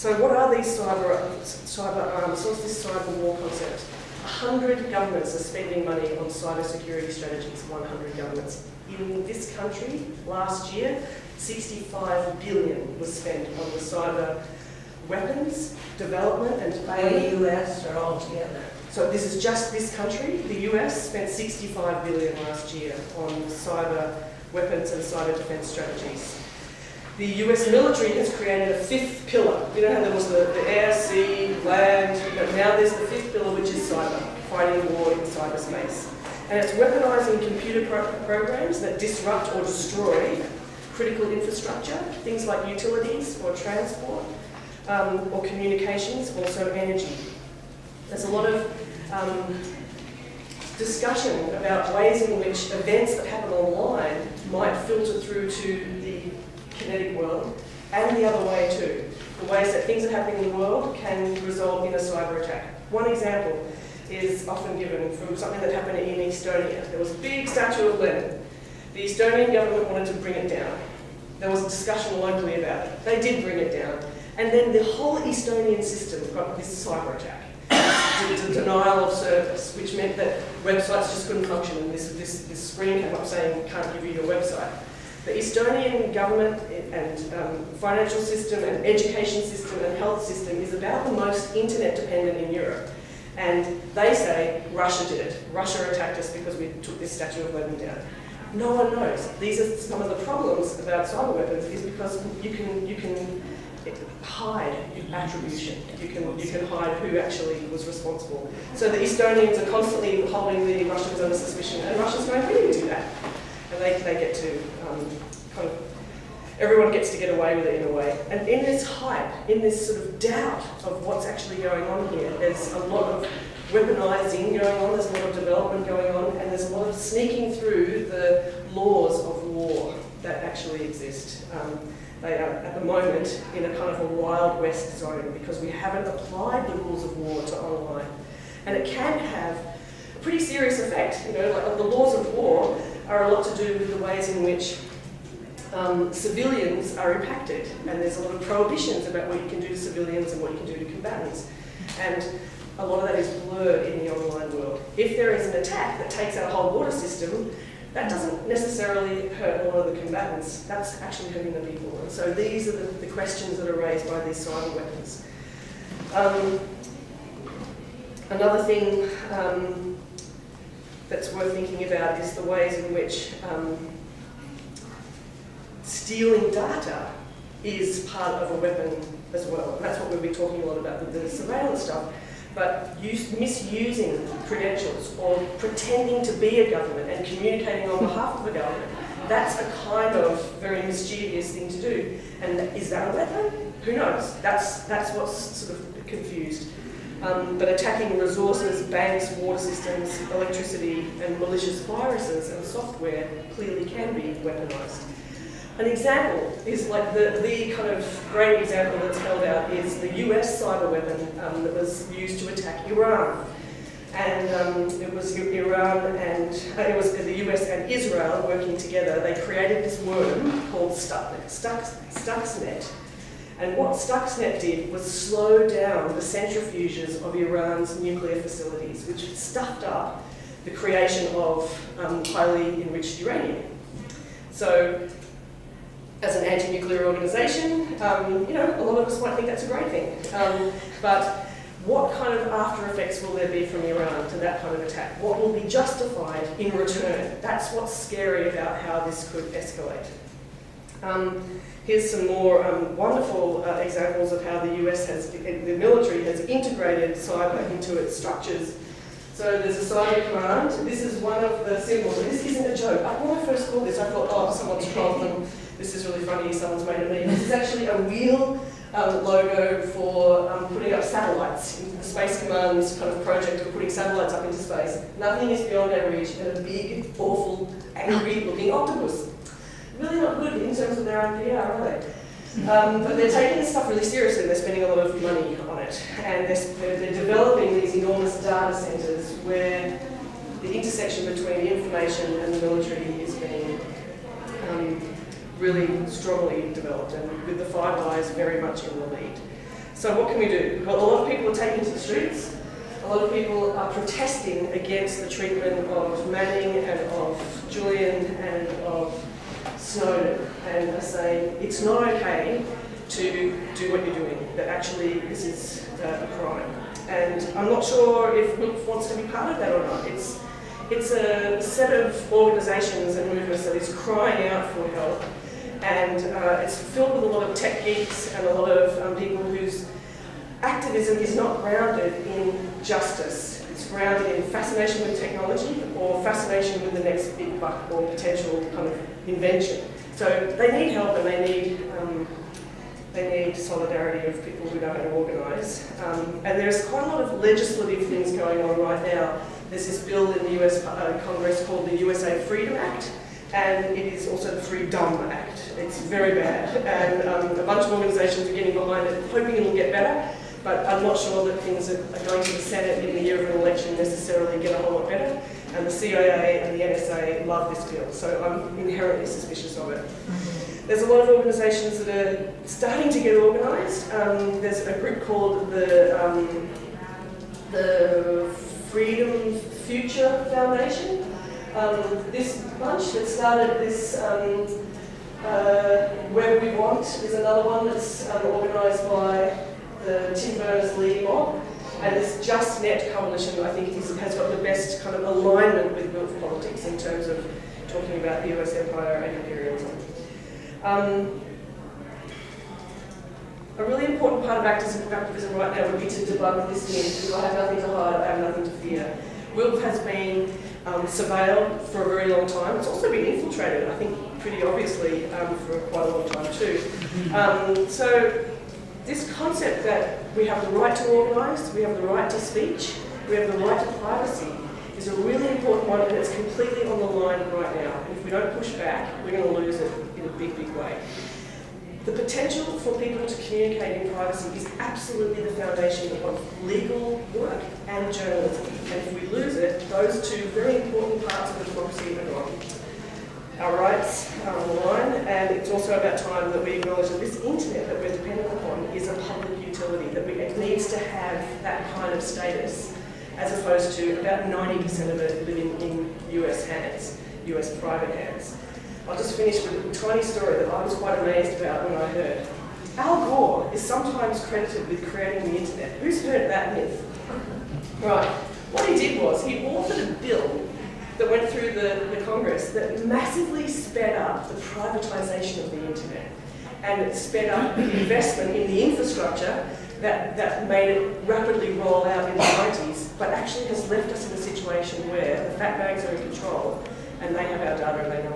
So what are these cyber arms? What's this cyber war concept? 100 governments are spending money on cyber security strategies, 100 governments. In this country, last year, 65 billion was spent on the cyber weapons, development and by the US or all together. So this is just this country. The US spent 65 billion last year on cyber weapons and cyber defense strategies. The US military has created a fifth pillar. You know how there was the air, sea, land, but now there's the fifth pillar, which is cyber, fighting war in cyberspace. And it's weaponizing computer programs that disrupt or destroy critical infrastructure, things like utilities or transport, or communications, also energy. There's a lot of discussion about ways in which events that happen online might filter through to the kinetic world, and the other way too. The ways that things that happen in the world can result in a cyber attack. One example is often given from something that happened in Estonia. There was a big statue of Lenin. The Estonian government wanted to bring it down. There was a discussion locally about it. They did bring it down. And then the whole Estonian system got this cyber attack. The denial of service, which meant that websites just couldn't function, and this screen came up saying, can't give you your website. The Estonian government and financial system and education system and health system is about the most internet dependent in Europe. And they say Russia did it. Russia attacked us because we took this statue of Lenin down. No one knows. These are some of the problems about cyber weapons, is because you can hide attribution. You can hide who actually was responsible. So the Estonians are constantly holding the Russians under suspicion, and Russia's going, we didn't do that. And they get to kind of, everyone gets to get away with it in a way. And in this hype, in this sort of doubt of what's actually going on here, there's a lot of weaponizing going on, there's a lot of development going on, and there's a lot of sneaking through the laws of war that actually exist. They are, at the moment, in a kind of a Wild West zone because we haven't applied the rules of war to online. And it can have a pretty serious effect. You know, like the laws of war are a lot to do with the ways in which civilians are impacted. And there's a lot of prohibitions about what you can do to civilians and what you can do to combatants. And a lot of that is blurred in the online world. If there is an attack that takes out a whole water system, that doesn't necessarily hurt a lot of the combatants. That's actually hurting the people. And so these are the questions that are raised by these cyber weapons. Another thing that's worth thinking about is the ways in which stealing data is part of a weapon as well. And that's what we'll be talking a lot about with the surveillance stuff. But misusing credentials or pretending to be a government and communicating on behalf of a government, that's a kind of very mischievous thing to do. And is that a weapon? Who knows? That's what's sort of confused. But attacking resources, banks, water systems, electricity, and malicious viruses and software clearly can be weaponized. An example is like the kind of great example that's held out is the US cyber weapon that was used to attack Iran. And it was Iran and it was the US and Israel working together. They created this worm called Stuxnet. And what Stuxnet did was slow down the centrifuges of Iran's nuclear facilities, which stuffed up the creation of highly enriched uranium. So, as an anti-nuclear organisation, you know, a lot of us might think that's a great thing. But what kind of after effects will there be from Iran to that kind of attack? What will be justified in return? That's what's scary about how this could escalate. Here's some more wonderful examples of how the US has, the military has integrated cyber into its structures. So there's a cyber command. This is one of the symbols. This isn't a joke. When I first saw this, I thought, oh, someone's trolled them. This is really funny, someone's made it me. This is actually a real logo for putting up satellites. The Space Command's kind of project of putting satellites up into space. Nothing is beyond our reach, and a big, awful, angry-looking octopus. Really not good in terms of their own PR, are they? But they're taking this stuff really seriously. They're spending a lot of money on it. And they're developing these enormous data centres where the intersection between the information and the military is being really strongly developed, and with the Five Eyes very much in the lead. So what can we do? Well, a lot of people are taking to the streets. A lot of people are protesting against the treatment of Manning and of Julian and of Snowden, and are saying it's not okay to do what you're doing, that actually this is a crime. And I'm not sure if WILPF wants to be part of that or not. It's a set of organisations and movements that is crying out for help, and it's filled with a lot of tech geeks and a lot of people whose activism is not grounded in justice. It's grounded in fascination with technology or fascination with the next big buck or potential kind of invention. So they need help, and they need solidarity of people who know how to organise. And there's quite a lot of legislative things going on right now. There's this bill in the US Congress called the USA Freedom Act, and it is also the Freedom Act. It's very bad, and a bunch of organisations are getting behind it, hoping it'll get better, but I'm not sure that things are going to the Senate in the year of an election necessarily get a whole lot better. And the CIA and the NSA love this bill, so I'm inherently suspicious of it. There's a lot of organisations that are starting to get organised. There's a group called the Freedom Future Foundation. This bunch that started this Web We Want is another one that's organised by the Tim Berners-Lee mob. And this Just Net coalition, I think, has got the best kind of alignment with WILPF politics in terms of talking about the US empire and imperialism. A really important part of activism right now would be to debunk this myth, because I have nothing to hide, I have nothing to fear. WILPF has been surveilled for a very long time. It's also been infiltrated, I think, pretty obviously for quite a long time too. So this concept that we have the right to organise, we have the right to speech, we have the right to privacy is a really important one, and it's completely on the line right now. And if we don't push back, we're going to lose it in a big, big way. The potential for people to communicate in privacy is absolutely the foundation of legal work and journalism. And if we lose it, those two very important parts of the democracy are gone. Our rights are on the line, and it's also about time that we acknowledge that this internet that we're dependent upon is a public utility, that it needs to have that kind of status, as opposed to about 90% of it living in US hands, US private hands. I'll just finish with a tiny story that I was quite amazed about when I heard. Al Gore is sometimes credited with creating the internet. Who's heard that myth? Right. What he did was he authored a bill that went through the Congress that massively sped up the privatisation of the internet. And it sped up the investment in the infrastructure that made it rapidly roll out in the 90s, but actually has left us in a situation where the fat bags are in control and they have our data and they know